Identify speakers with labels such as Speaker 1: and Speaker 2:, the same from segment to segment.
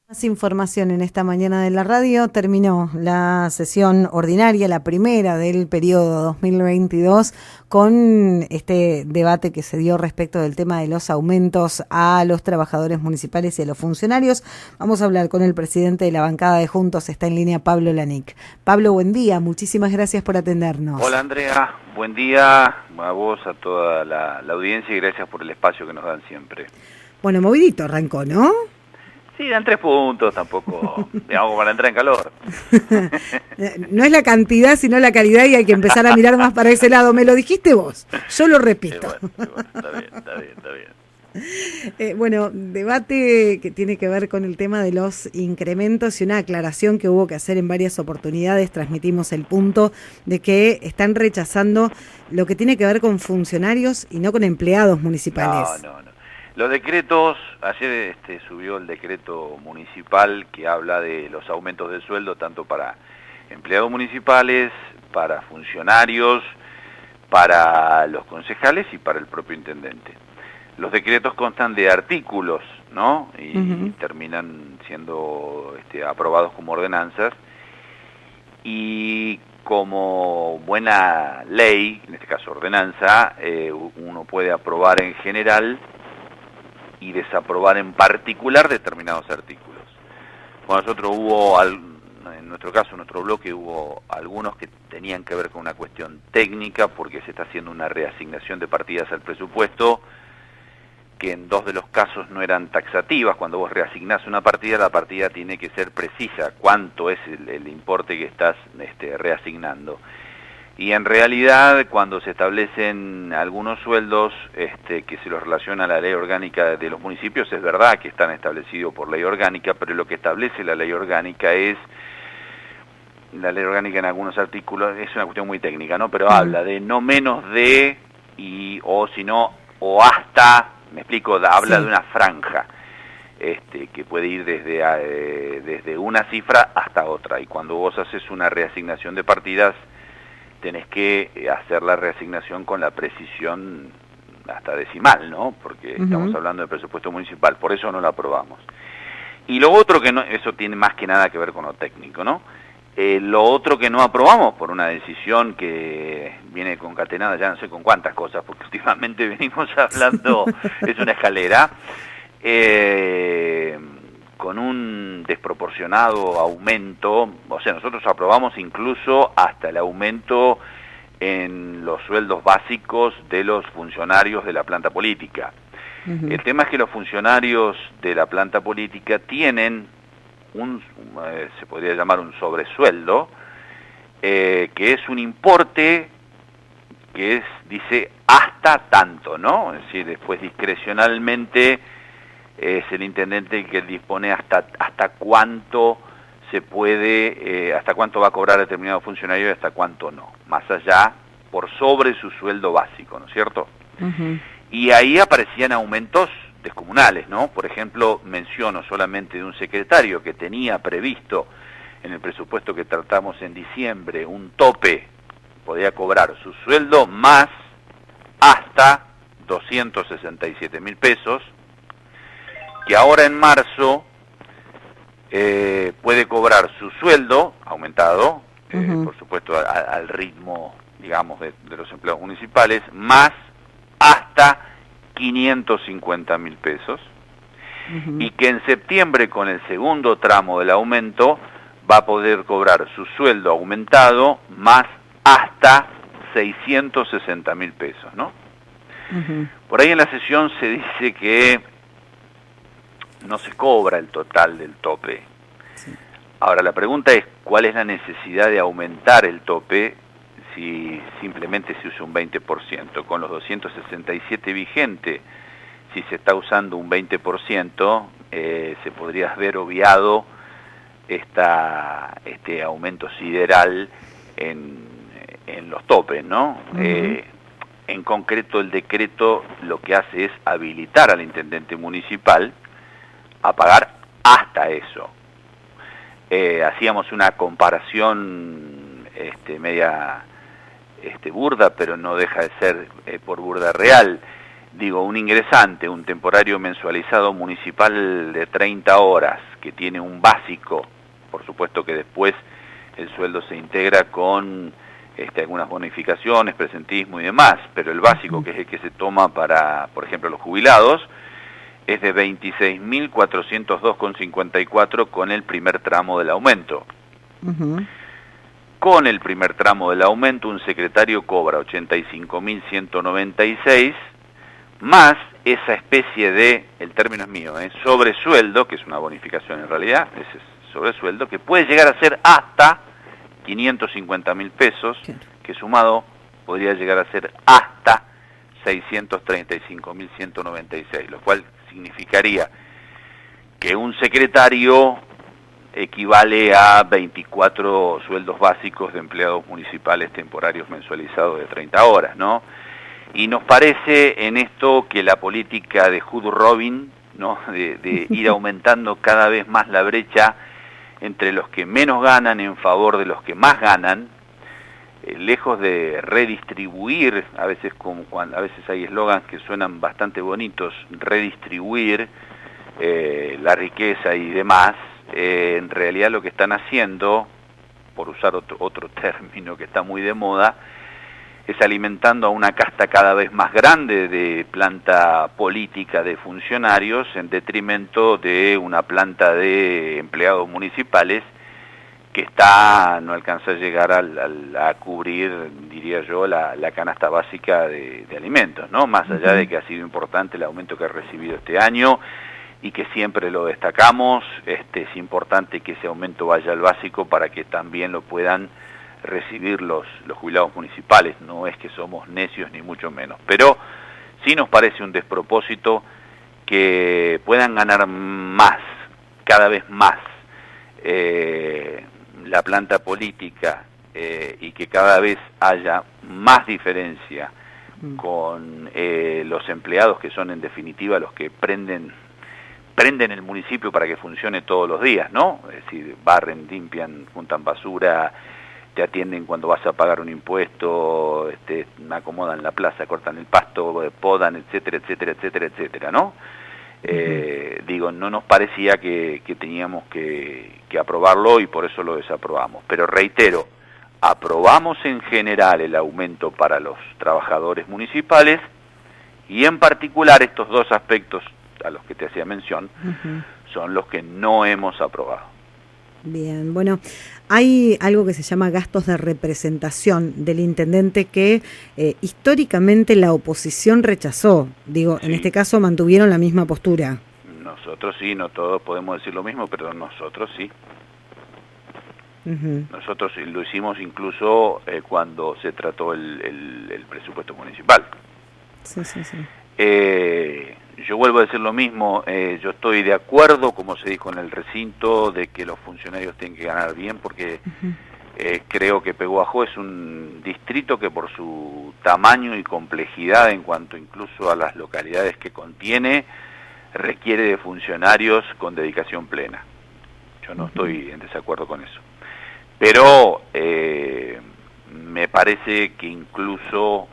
Speaker 1: Más información en esta mañana de la radio. Terminó la sesión ordinaria, la primera del periodo 2022, con este debate que se dio respecto del tema de los aumentos a los trabajadores municipales y a los funcionarios. Vamos a hablar con el presidente de la bancada de Juntos, está en línea Pablo Lanic. Pablo, buen día, muchísimas gracias por atendernos.
Speaker 2: Hola Andrea, buen día a vos, a toda la audiencia y gracias por el espacio que nos dan siempre.
Speaker 1: Bueno, movidito arrancó, ¿no?
Speaker 2: Sí, dan 3 puntos, tampoco, digamos, para entrar en calor.
Speaker 1: No es la cantidad, sino la calidad y hay que empezar a mirar más para ese lado. Me lo dijiste vos, yo lo repito.
Speaker 2: Bueno, está bien.
Speaker 1: Bueno, debate que tiene que ver con el tema de los incrementos y una aclaración que hubo que hacer en varias oportunidades. Transmitimos el punto de que están rechazando lo que tiene que ver con funcionarios y no con empleados municipales.
Speaker 2: No. Los decretos, ayer subió el decreto municipal que habla de los aumentos de sueldo tanto para empleados municipales, para funcionarios, para los concejales y para el propio intendente. Los decretos constan de artículos, ¿no? Y terminan siendo aprobados como ordenanzas. Y como buena ley, en este caso ordenanza, uno puede aprobar en general y desaprobar en particular determinados artículos. Bueno, en nuestro caso, en nuestro bloque, hubo algunos que tenían que ver con una cuestión técnica, porque se está haciendo una reasignación de partidas al presupuesto, que en 2 de los casos no eran taxativas. Cuando vos reasignás una partida, la partida tiene que ser precisa, cuánto es el importe que estás reasignando. Y en realidad, cuando se establecen algunos sueldos que se los relaciona a la ley orgánica de los municipios, es verdad que están establecidos por ley orgánica, pero lo que establece la ley orgánica en algunos artículos, es una cuestión muy técnica, ¿no? Pero habla de no menos de, o hasta, me explico, habla de una franja, que puede ir desde una cifra hasta otra. Y cuando vos haces una reasignación de partidas, tenés que hacer la reasignación con la precisión hasta decimal, ¿no? Porque estamos hablando de presupuesto municipal, por eso no lo aprobamos. Y lo otro que no, eso tiene más que nada que ver con lo técnico, ¿no? Lo otro que no aprobamos por una decisión que viene concatenada, ya no sé con cuántas cosas, porque últimamente venimos hablando, es una escalera, con un desproporcionado aumento. O sea, nosotros aprobamos incluso hasta el aumento en los sueldos básicos de los funcionarios de la planta política. El tema es que los funcionarios de la planta política tienen se podría llamar un sobresueldo, que es un importe que dice hasta tanto, ¿no? Es decir, después discrecionalmente es el intendente el que dispone hasta cuánto se puede, hasta cuánto va a cobrar determinado funcionario y hasta cuánto no, más allá, por sobre su sueldo básico, ¿no es cierto? Y ahí aparecían aumentos descomunales, ¿no? Por ejemplo, menciono solamente de un secretario que tenía previsto en el presupuesto que tratamos en diciembre un tope, podía cobrar su sueldo más hasta 267.000 pesos, que ahora en marzo puede cobrar su sueldo aumentado, por supuesto al ritmo, digamos, de los empleados municipales, más hasta 550.000 pesos, y que en septiembre, con el segundo tramo del aumento, va a poder cobrar su sueldo aumentado más hasta 660.000 pesos, ¿no? Por ahí en la sesión se dice que no se cobra el total del tope. Ahora, la pregunta es, ¿cuál es la necesidad de aumentar el tope si simplemente se usa un 20%? Con los 267 vigentes, si se está usando un 20%, se podría haber obviado este aumento sideral en los topes, ¿no? En concreto, el decreto lo que hace es habilitar al intendente municipal a pagar hasta eso. Hacíamos una comparación media burda, pero no deja de ser por burda real. un ingresante, un temporario mensualizado municipal de 30 horas, que tiene un básico, por supuesto que después el sueldo se integra con algunas bonificaciones, presentismo y demás, pero el básico, que es el que se toma para, por ejemplo, los jubilados, es de 26.402,54 con el primer tramo del aumento. Con el primer tramo del aumento, un secretario cobra 85.196, más esa especie de, el término es mío, sobresueldo, que es una bonificación en realidad, ese sobresueldo, que puede llegar a ser hasta 550.000 pesos, que sumado podría llegar a ser hasta 635.196, lo cual significaría que un secretario equivale a 24 sueldos básicos de empleados municipales temporarios mensualizados de 30 horas, ¿no? Y nos parece en esto que la política de Hood Robin, ¿no?, de ir aumentando cada vez más la brecha entre los que menos ganan en favor de los que más ganan, lejos de redistribuir, a veces hay eslogans que suenan bastante bonitos, redistribuir la riqueza y demás, en realidad lo que están haciendo, por usar otro término que está muy de moda, es alimentando a una casta cada vez más grande de planta política de funcionarios en detrimento de una planta de empleados municipales que no alcanza a llegar a cubrir, diría yo, la canasta básica de alimentos, ¿no? Más allá de que ha sido importante el aumento que ha recibido este año y que siempre lo destacamos, es importante que ese aumento vaya al básico para que también lo puedan recibir los jubilados municipales. No es que somos necios ni mucho menos, pero sí nos parece un despropósito que puedan ganar más, cada vez más, la planta política y que cada vez haya más diferencia con los empleados, que son en definitiva los que prenden el municipio para que funcione todos los días, ¿no? Es decir, barren, limpian, juntan basura, te atienden cuando vas a pagar un impuesto, acomodan la plaza, cortan el pasto, podan, etcétera, etcétera, etcétera, etcétera, ¿no? No nos parecía que teníamos que aprobarlo y por eso lo desaprobamos. Pero reitero, aprobamos en general el aumento para los trabajadores municipales y en particular estos dos aspectos a los que te hacía mención son los que no hemos aprobado.
Speaker 1: Bien, bueno, hay algo que se llama gastos de representación del intendente que históricamente la oposición rechazó. Sí. En este caso mantuvieron la misma postura.
Speaker 2: Nosotros sí, no todos podemos decir lo mismo, pero nosotros sí. Nosotros lo hicimos incluso cuando se trató el presupuesto municipal. Sí. Yo vuelvo a decir lo mismo, yo estoy de acuerdo, como se dijo en el recinto, de que los funcionarios tienen que ganar bien, porque creo que Peguajó es un distrito que por su tamaño y complejidad en cuanto incluso a las localidades que contiene, requiere de funcionarios con dedicación plena. Yo no estoy en desacuerdo con eso. Pero me parece que incluso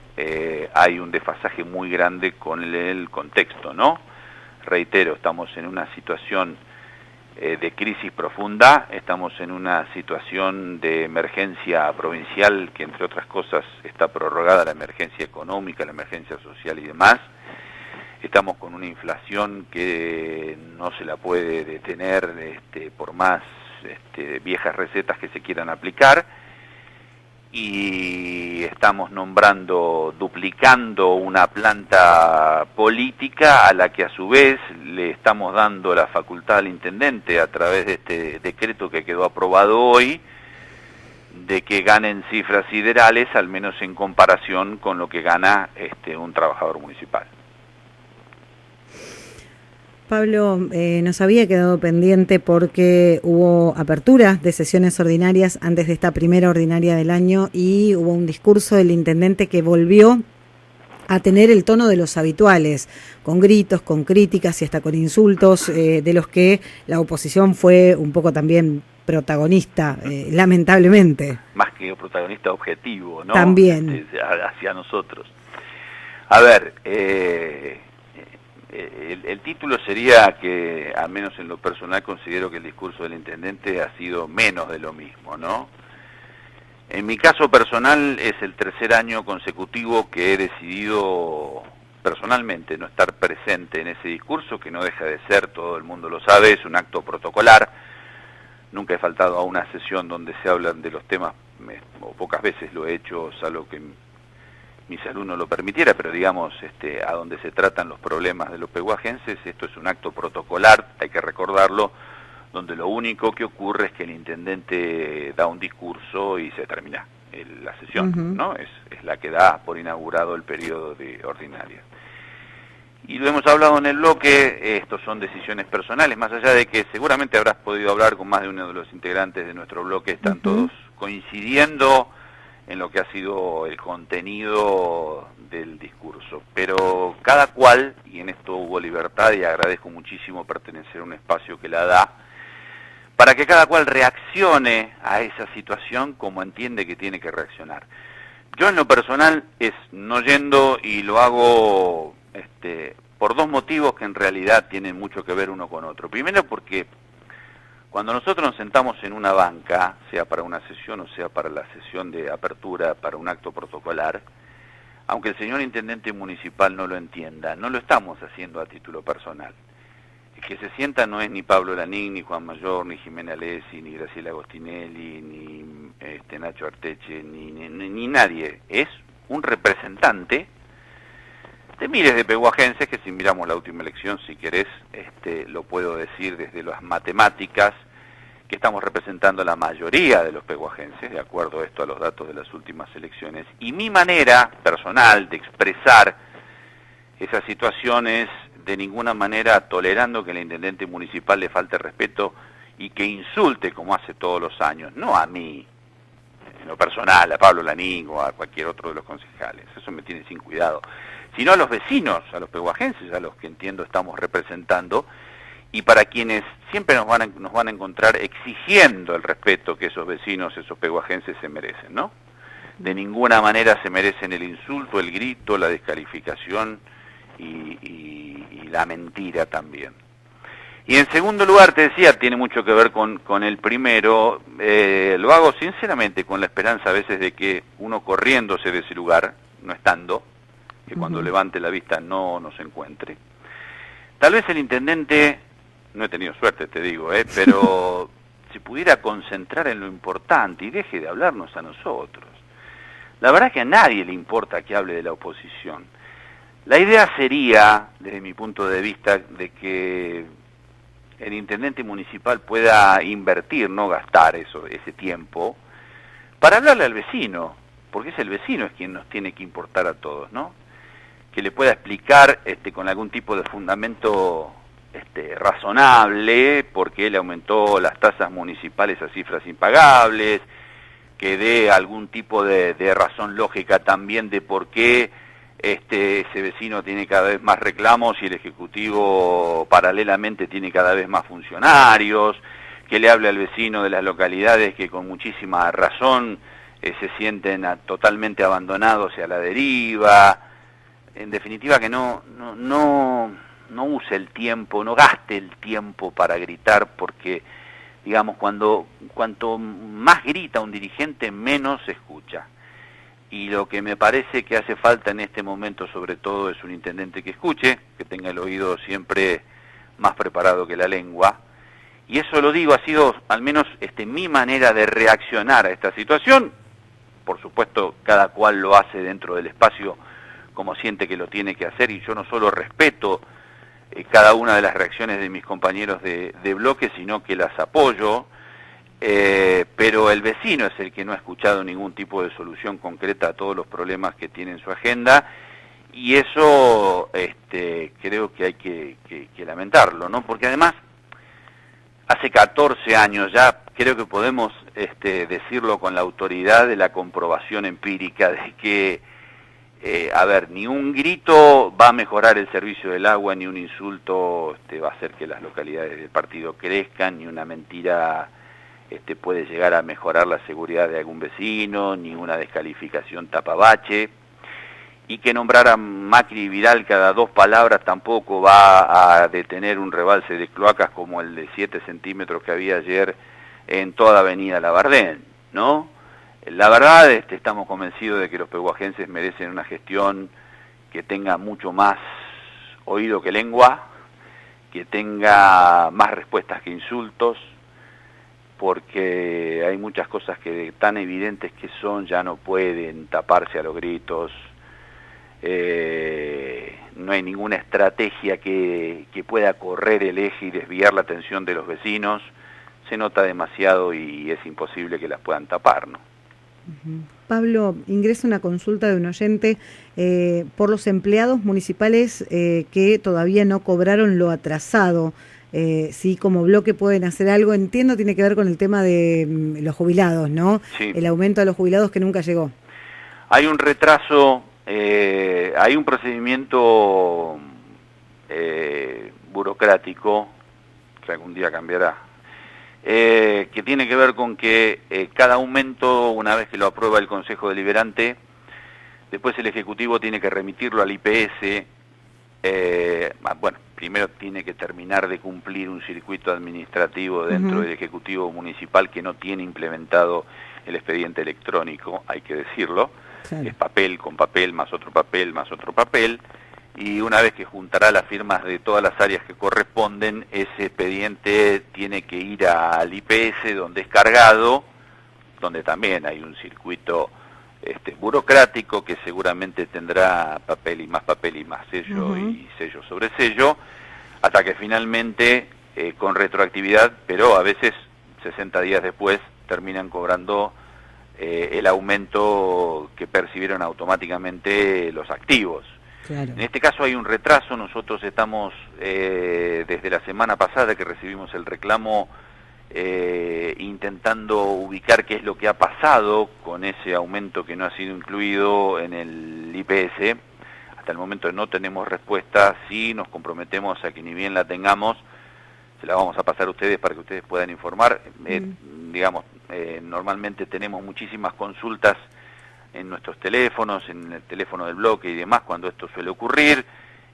Speaker 2: hay un desfasaje muy grande con el contexto, ¿no? Reitero, estamos en una situación de crisis profunda, estamos en una situación de emergencia provincial que, entre otras cosas, está prorrogada la emergencia económica, la emergencia social y demás. Estamos con una inflación que no se la puede detener por más viejas recetas que se quieran aplicar, y estamos duplicando una planta política a la que a su vez le estamos dando la facultad al intendente a través de este decreto que quedó aprobado hoy, de que ganen cifras siderales, al menos en comparación con lo que gana un trabajador municipal.
Speaker 1: Pablo, nos había quedado pendiente porque hubo apertura de sesiones ordinarias antes de esta primera ordinaria del año y hubo un discurso del intendente que volvió a tener el tono de los habituales, con gritos, con críticas y hasta con insultos, de los que la oposición fue un poco también protagonista, lamentablemente.
Speaker 2: Más que protagonista, objetivo, ¿no?
Speaker 1: También.
Speaker 2: Hacia nosotros. A ver, el título sería que, al menos en lo personal, considero que el discurso del intendente ha sido menos de lo mismo, ¿no? En mi caso personal es el tercer año consecutivo que he decidido personalmente no estar presente en ese discurso, que no deja de ser, todo el mundo lo sabe, es un acto protocolar. Nunca he faltado a una sesión donde se hablan de los temas, o pocas veces lo he hecho, salvo que mi salud no lo permitiera, pero digamos, a donde se tratan los problemas de los pehuajenses, esto es un acto protocolar, hay que recordarlo, donde lo único que ocurre es que el intendente da un discurso y se termina la sesión, ¿no? Es la que da por inaugurado el periodo de ordinaria. Y lo hemos hablado en el bloque, estos son decisiones personales, más allá de que seguramente habrás podido hablar con más de uno de los integrantes de nuestro bloque, están todos coincidiendo en lo que ha sido el contenido del discurso. Pero cada cual, y en esto hubo libertad y agradezco muchísimo pertenecer a un espacio que la da, para que cada cual reaccione a esa situación como entiende que tiene que reaccionar. Yo en lo personal es no yendo y lo hago por dos motivos que en realidad tienen mucho que ver uno con otro. Primero porque cuando nosotros nos sentamos en una banca, sea para una sesión o sea para la sesión de apertura, para un acto protocolar, aunque el señor intendente municipal no lo entienda, no lo estamos haciendo a título personal. El que se sienta no es ni Pablo Lanín, ni Juan Mayor, ni Jimena Alessi, ni Graciela Agostinelli, ni Nacho Arteche, ni nadie. Es un representante de miles de pehuajenses que, si miramos la última elección, si querés, lo puedo decir desde las matemáticas, que estamos representando a la mayoría de los pehuajenses, de acuerdo a esto a los datos de las últimas elecciones. Y mi manera personal de expresar esas situaciones, de ninguna manera tolerando que el intendente municipal le falte respeto y que insulte como hace todos los años, no a mí, en lo personal, a Pablo Lanín o a cualquier otro de los concejales, eso me tiene sin cuidado, sino a los vecinos, a los pehuajenses, a los que entiendo estamos representando, y para quienes siempre nos van a encontrar exigiendo el respeto que esos vecinos, esos pehuajenses se merecen, ¿no? De ninguna manera se merecen el insulto, el grito, la descalificación y la mentira también. Y en segundo lugar, te decía, tiene mucho que ver con el primero, lo hago sinceramente con la esperanza a veces de que uno corriéndose de ese lugar, no estando, que cuando levante la vista no nos encuentre. Tal vez el intendente, no he tenido suerte te digo, pero se pudiera concentrar en lo importante y deje de hablarnos a nosotros. La verdad es que a nadie le importa que hable de la oposición. La idea sería, desde mi punto de vista, de que el intendente municipal pueda invertir, no gastar ese tiempo, para hablarle al vecino, porque es el vecino es quien nos tiene que importar a todos, ¿no? Que le pueda explicar con algún tipo de fundamento razonable, porque él aumentó las tasas municipales a cifras impagables, que dé algún tipo de razón lógica también de por qué ese vecino tiene cada vez más reclamos y el Ejecutivo paralelamente tiene cada vez más funcionarios, que le hable al vecino de las localidades que con muchísima razón se sienten totalmente abandonados y a la deriva. En definitiva, que no use el tiempo, no gaste el tiempo para gritar, porque, digamos, cuanto más grita un dirigente, menos se escucha. Y lo que me parece que hace falta en este momento, sobre todo, es un intendente que escuche, que tenga el oído siempre más preparado que la lengua. Y eso, lo digo, ha sido al menos mi manera de reaccionar a esta situación. Por supuesto, cada cual lo hace dentro del espacio como siente que lo tiene que hacer, y yo no solo respeto cada una de las reacciones de mis compañeros de bloque, sino que las apoyo, pero el vecino es el que no ha escuchado ningún tipo de solución concreta a todos los problemas que tiene en su agenda, y eso creo que hay que lamentarlo, ¿no? Porque además, hace 14 años ya, creo que podemos decirlo con la autoridad de la comprobación empírica de que ni un grito va a mejorar el servicio del agua, ni un insulto va a hacer que las localidades del partido crezcan, ni una mentira puede llegar a mejorar la seguridad de algún vecino, ni una descalificación tapabache. y que nombrar a Macri y Vidal cada 2 palabras tampoco va a detener un rebalse de cloacas como el de 7 centímetros que había ayer en toda Avenida Labardén, ¿no? La verdad, estamos convencidos de que los pehuajenses merecen una gestión que tenga mucho más oído que lengua, que tenga más respuestas que insultos, porque hay muchas cosas que tan evidentes que son ya no pueden taparse a los gritos. No hay ninguna estrategia que pueda correr el eje y desviar la atención de los vecinos. Se nota demasiado y es imposible que las puedan tapar, ¿no?
Speaker 1: Pablo, ingresa una consulta de un oyente por los empleados municipales que todavía no cobraron lo atrasado. Sí, como bloque pueden hacer algo, entiendo, tiene que ver con el tema de los jubilados, ¿no?
Speaker 2: Sí.
Speaker 1: El aumento de los jubilados que nunca llegó.
Speaker 2: Hay un retraso, hay un procedimiento burocrático, que algún día cambiará, que tiene que ver con que cada aumento, una vez que lo aprueba el Consejo Deliberante, después el Ejecutivo tiene que remitirlo al IPS. Bueno, primero tiene que terminar de cumplir un circuito administrativo dentro del Ejecutivo Municipal que no tiene implementado el expediente electrónico, hay que decirlo. Claro. Es papel con papel, más otro papel, más otro papel. Y una vez que juntará las firmas de todas las áreas que corresponden, ese expediente tiene que ir al IPS donde es cargado, donde también hay un circuito burocrático que seguramente tendrá papel y más sello y sello sobre sello, hasta que finalmente, con retroactividad, pero a veces 60 días después, terminan cobrando el aumento que percibieron automáticamente los activos. Claro. En este caso hay un retraso. Nosotros estamos desde la semana pasada que recibimos el reclamo intentando ubicar qué es lo que ha pasado con ese aumento que no ha sido incluido en el IPS. Hasta el momento no tenemos respuesta. Sí nos comprometemos a que ni bien la tengamos, se la vamos a pasar a ustedes para que ustedes puedan informar. Normalmente tenemos muchísimas consultas en nuestros teléfonos, en el teléfono del bloque y demás, cuando esto suele ocurrir,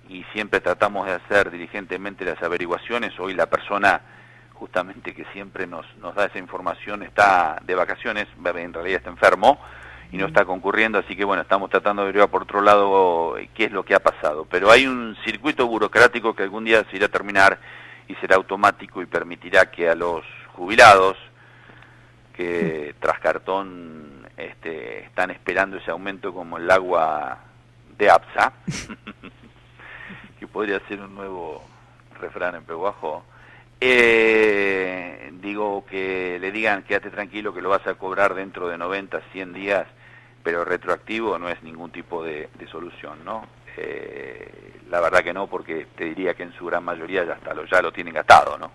Speaker 2: y siempre tratamos de hacer diligentemente las averiguaciones. Hoy la persona justamente que siempre nos da esa información está de vacaciones, en realidad está enfermo y no está concurriendo, así que bueno, estamos tratando de averiguar por otro lado qué es lo que ha pasado. Pero hay un circuito burocrático que algún día se irá a terminar y será automático y permitirá que a los jubilados que tras cartón están esperando ese aumento como el agua de APSA, que podría ser un nuevo refrán en pehuajo, digo que le digan quédate tranquilo que lo vas a cobrar dentro de 90, 100 días, pero retroactivo no es ningún tipo de solución, ¿no? La verdad que no, porque te diría que en su gran mayoría ya lo tienen gastado, ¿no?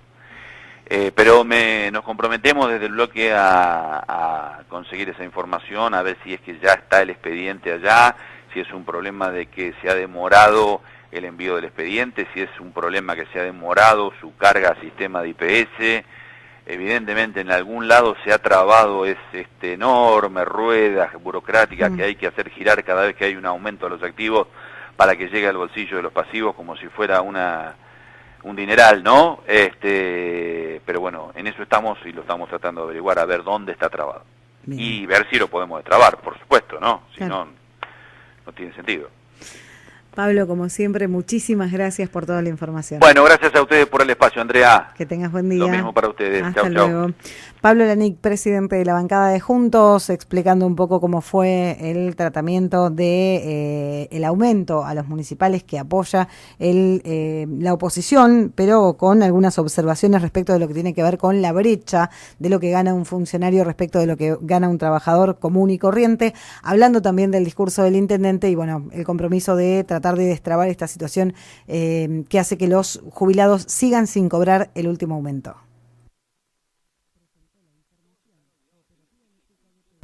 Speaker 2: Pero nos comprometemos desde el bloque a conseguir esa información, a ver si es que ya está el expediente allá, si es un problema de que se ha demorado el envío del expediente, si es un problema que se ha demorado su carga al sistema de IPS. Evidentemente en algún lado se ha trabado enorme rueda burocrática que hay que hacer girar cada vez que hay un aumento de los activos para que llegue al bolsillo de los pasivos como si fuera un dineral, ¿no? Pero bueno, en eso estamos y lo estamos tratando de averiguar, a ver dónde está trabado. Bien. Y ver si lo podemos destrabar, por supuesto, ¿no? Si no, no tiene sentido.
Speaker 1: Pablo, como siempre, muchísimas gracias por toda la información.
Speaker 2: Bueno, gracias a ustedes por el espacio, Andrea.
Speaker 1: Que tengas buen día.
Speaker 2: Lo mismo para ustedes.
Speaker 1: Hasta luego. Pablo Lanic, presidente de la bancada de Juntos, explicando un poco cómo fue el tratamiento de el aumento a los municipales que apoya la oposición, pero con algunas observaciones respecto de lo que tiene que ver con la brecha de lo que gana un funcionario respecto de lo que gana un trabajador común y corriente, hablando también del discurso del intendente y bueno, el compromiso de tratar de destrabar esta situación que hace que los jubilados sigan sin cobrar el último aumento.